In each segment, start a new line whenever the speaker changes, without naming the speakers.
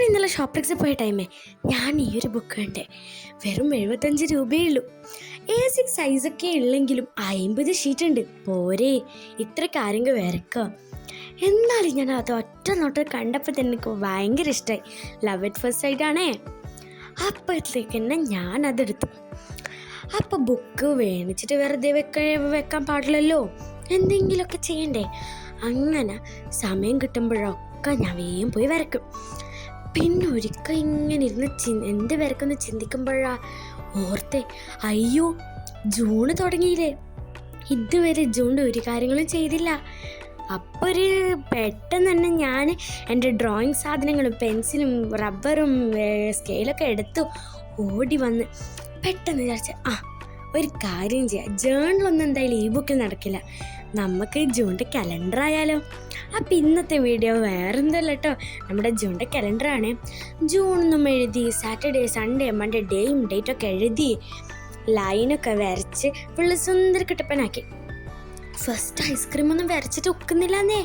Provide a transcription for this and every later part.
ഇന്നലെ ഷോപ്പിക്സിൽ പോയ ടൈമേ ഞാൻ ഈ ഒരു ബുക്ക് കണ്ടേ. വെറും 75 രൂപയേ ഉള്ളൂ. A6 സൈസൊക്കെ ഉള്ളെങ്കിലും 50 ഷീറ്റ് ഉണ്ട്. പോരേ, ഇത്ര കാര്യങ്ങൾ വരക്കുക. എന്നാലും ഞാൻ അത് ഒറ്റ നോട്ട് കണ്ടപ്പോൾ തന്നെ എനിക്ക് ഭയങ്കര ഇഷ്ടമായി. ലവ് ഇറ്റ് ഫസ്റ്റ് സൈറ്റാണേ. അപ്പോഴത്തേക്ക് തന്നെ ഞാനതെടുത്തു. അപ്പോൾ ബുക്ക് വേണിച്ചിട്ട് വെറുതെ വെക്കാൻ പാടില്ലല്ലോ, എന്തെങ്കിലുമൊക്കെ ചെയ്യണ്ടേ. അങ്ങനെ സമയം കിട്ടുമ്പോഴൊക്കെ ഞാൻ വേഗം പോയി വരക്കും. പിന്നെ ഒരിക്കൽ ഇങ്ങനെ ഇരുന്ന് എന്ത് വരക്കുമെന്ന് ചിന്തിക്കുമ്പോഴാ ഓർത്തേ, അയ്യോ ജൂണ് തുടങ്ങിയില്ലേ, ഇതുവരെ ജൂണിൽ ഒരു കാര്യങ്ങളും ചെയ്തില്ല. അപ്പോൾ പെട്ടെന്ന് തന്നെ ഞാൻ എൻ്റെ ഡ്രോയിങ് സാധനങ്ങളും പെൻസിലും റബ്ബറും സ്കെയിലൊക്കെ എടുത്തു ഓടി വന്ന് പെട്ടെന്ന് വിചാരിച്ച ഒരു കാര്യം ചെയ്യാം. ജേണലൊന്നും എന്തായാലും ഈ ബുക്കിൽ നടക്കില്ല, നമുക്ക് ജൂണിൻ്റെ കലണ്ടർ ആയാലോ. അപ്പം ഇന്നത്തെ വീഡിയോ വേറെന്തല്ല കേട്ടോ, നമ്മുടെ ജൂണിൻ്റെ കലണ്ടറാണ്. ജൂണൊന്നും എഴുതി സാറ്റർഡേ സൺഡേ മൺഡേ ഡേയും ഡേറ്റൊക്കെ എഴുതി ലൈനൊക്കെ വരച്ച് ഫുള്ള് സുന്ദര കിട്ടപ്പനാക്കി. ഫസ്റ്റ് ഐസ്ക്രീമൊന്നും വരച്ചിട്ട് ഒക്കുന്നില്ലെന്നേ.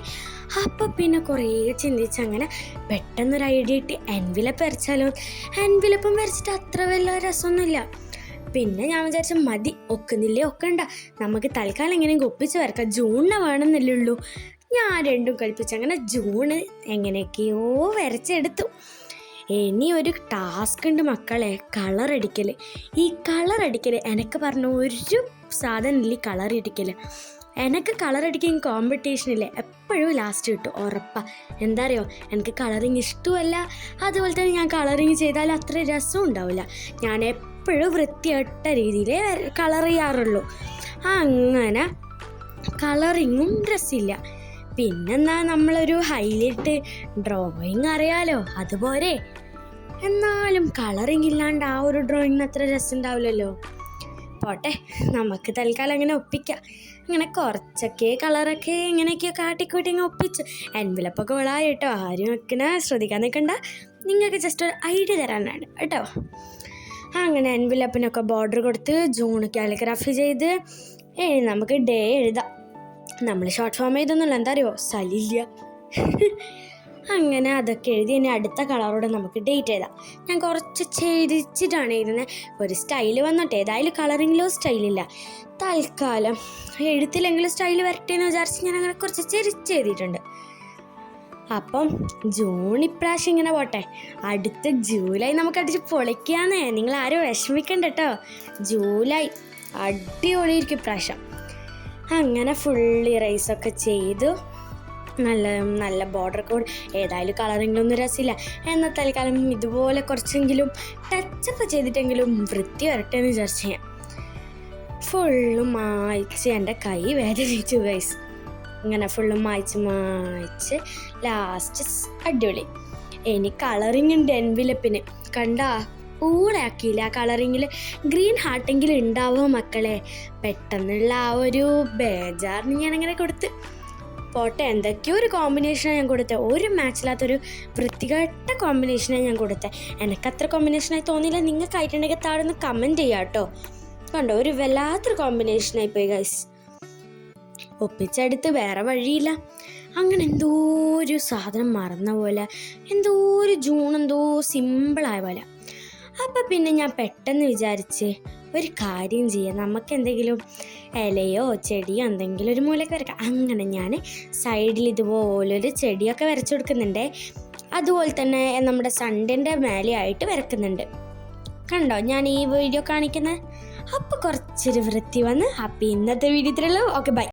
അപ്പം പിന്നെ കുറേ ചിന്തിച്ച് അങ്ങനെ പെട്ടെന്നൊരു ഐഡിയ ഇട്ട് എൻവിലപ്പ് വരച്ചാലോ. എൻവിലപ്പും വരച്ചിട്ട് അത്ര വലിയ രസമൊന്നുമില്ല. പിന്നെ ഞാൻ വിചാരിച്ച മതി, ഒക്കുന്നില്ലേ ഒക്കണ്ട, നമുക്ക് തൽക്കാലം എങ്ങനെയെങ്കിലും ഒപ്പിച്ച് വരക്കാം, ജൂണിനെ വേണമെന്നല്ലേ ഉള്ളൂ. ഞാൻ രണ്ടും കളിപ്പിച്ച് അങ്ങനെ ജൂണ് എങ്ങനെയൊക്കെയോ വരച്ചെടുത്തു. ഇനി ഒരു ടാസ്ക് ഉണ്ട് മക്കളെ, കളറടിക്കൽ. ഈ കളറടിക്കൽ എനിക്ക് പറഞ്ഞ ഒരു സാധനമില്ല. കളറടിക്കൽ എനിക്ക് കളറടിക്കാൻ കോമ്പറ്റീഷനില്ലേ എപ്പോഴും ലാസ്റ്റ് കിട്ടും, ഉറപ്പാണ്. എന്താ അറിയോ, എനിക്ക് കളറിങ് ഇഷ്ടമല്ല. അതുപോലെ തന്നെ ഞാൻ കളറിങ് ചെയ്താൽ അത്ര രസം ഉണ്ടാവില്ല. ഞാൻ എപ്പോഴും വൃത്തിയായിട്ട രീതിയിലേ കളർ ചെയ്യാറുള്ളൂ. അങ്ങനെ കളറിങ്ങും രസമില്ല. പിന്നെന്താ, നമ്മളൊരു ഹൈലൈറ്റ് ഡ്രോയിങ് അറിയാലോ, അതുപോലെ. എന്നാലും കളറിങ് ഇല്ലാണ്ട് ആ ഒരു ഡ്രോയിങ്ങിന് അത്ര രസം ഉണ്ടാവില്ലല്ലോ. പോട്ടെ, നമുക്ക് തൽക്കാലം അങ്ങനെ ഒപ്പിക്കാം. അങ്ങനെ കുറച്ചൊക്കെ കളറൊക്കെ ഇങ്ങനെയൊക്കെ കാട്ടിക്കൂട്ടി ഇങ്ങനെ ഒപ്പിച്ചു. എൻവലപ്പൊക്കെ വളായി കേട്ടോ, ആരും വെക്കണ ശ്രദ്ധിക്കാൻ നിൽക്കണ്ട, നിങ്ങൾക്ക് ജസ്റ്റ് ഒരു ഐഡിയ തരാനാണ് കേട്ടോ. അങ്ങനെ എൻവലപ്പിനൊക്കെ ബോർഡർ കൊടുത്ത് ജൂൺ കാലിഗ്രാഫി ചെയ്ത് നമുക്ക് ഡേ എഴുതാം. നമ്മൾ ഷോർട്ട് ഫോം ചെയ്തൊന്നുമില്ല, എന്താ അറിയോ, സ്ഥലമില്ല. അങ്ങനെ അതൊക്കെ എഴുതി ഇനി അടുത്ത കളറോടെ നമുക്ക് ഡേറ്റ് എഴുതാം. ഞാൻ കുറച്ച് ചെരിച്ചിട്ടാണ് എഴുതുന്നത്, ഒരു സ്റ്റൈല് വന്നിട്ട്. ഏതായാലും കളറിങ്ങിലോ സ്റ്റൈലില്ല, തൽക്കാലം എഴുത്തില്ലെങ്കിലും സ്റ്റൈൽ വരട്ടെ എന്ന് വിചാരിച്ച് ഞാൻ അങ്ങനെ കുറച്ച് ചെരിച്ച് എഴുതിയിട്ടുണ്ട്. അപ്പം ജൂൺ ഇപ്രാവശ്യം ഇങ്ങനെ പോട്ടെ, അടുത്ത ജൂലൈ നമുക്ക് അടിച്ച് പൊളിക്കാന്നേ. നിങ്ങൾ ആരും വിഷമിക്കണ്ട കേട്ടോ, ജൂലൈ അടിപൊളിയായിരിക്കും ഇപ്രാവശ്യം. അങ്ങനെ ഫുള്ള് ഇറേസൊക്കെ ചെയ്തു, നല്ല നല്ല ബോർഡർ കോഡ്. ഏതായാലും കളറിങ്ങിലൊന്നും രസമില്ല, എന്നാൽ തൽക്കാലം ഇതുപോലെ കുറച്ചെങ്കിലും ടച്ചപ്പ് ചെയ്തിട്ടെങ്കിലും വൃത്തി വരട്ടെ എന്ന് വിചാരിച്ചു. ഞാൻ ഫുള്ളും മായ്ച്ച് എൻ്റെ കൈ വേദനിച്ചു ഗൈസ്. ഇങ്ങനെ ഫുള്ളും മായ്ച്ച് ലാസ്റ്റ് അടിപൊളി. ഇനി കളറിങ് ഉണ്ട് എൻവിലപ്പിന്, കണ്ടാ പൂളാക്കിയില്ല. ആ കളറിങ്ങിൽ ഗ്രീൻ ഹാർട്ടെങ്കിലും ഉണ്ടാവുമോ മക്കളെ. പെട്ടെന്നുള്ള ആ ഒരു ബേജാറിന് ഞാനങ്ങനെ കൊടുത്ത് പോട്ടെ. എന്തൊക്കെയോ ഒരു കോമ്പിനേഷനാണ് ഞാൻ കൊടുത്തത്, ഒരു മാച്ചില്ലാത്തൊരു വൃത്തികെട്ട കോമ്പിനേഷനാണ് ഞാൻ കൊടുത്തത്. എനിക്കത്ര കോമ്പിനേഷനായി തോന്നിയില്ല. നിങ്ങൾക്കായിട്ടുണ്ടെങ്കിൽ താഴെ ഒന്ന് കമൻറ്റ് ചെയ്യാം കേട്ടോ. കണ്ടോ, ഒരു വല്ലാത്തൊരു കോമ്പിനേഷനായി പോയി ഗൈസ്. ഒപ്പിച്ചെടുത്ത് വേറെ വഴിയില്ല. അങ്ങനെ എന്തോ ഒരു സാധനം മറന്ന പോലെ, എന്തോ ഒരു ജൂൺ എന്തോ സിമ്പിളായ പോലെ. അപ്പം പിന്നെ ഞാൻ പെട്ടെന്ന് വിചാരിച്ച് ഒരു കാര്യം ചെയ്യാം, നമുക്ക് എന്തെങ്കിലും ഇലയോ ചെടിയോ എന്തെങ്കിലും ഒരു മൂലയൊക്കെ വരക്കാം. അങ്ങനെ ഞാൻ സൈഡിൽ ഇതുപോലൊരു ചെടിയൊക്കെ വരച്ചു കൊടുക്കുന്നുണ്ട്. അതുപോലെ തന്നെ നമ്മുടെ സൺഡേൻ്റെ മേലെയായിട്ട് വരക്കുന്നുണ്ട്. കണ്ടോ ഞാൻ ഈ വീഡിയോ കാണിക്കുന്നത്. അപ്പോൾ കുറച്ചൊരു വൃത്തി വന്ന്. അപ്പം ഇന്നത്തെ വീഡിയോ ഇത്രയുള്ളൂ. Okay, by.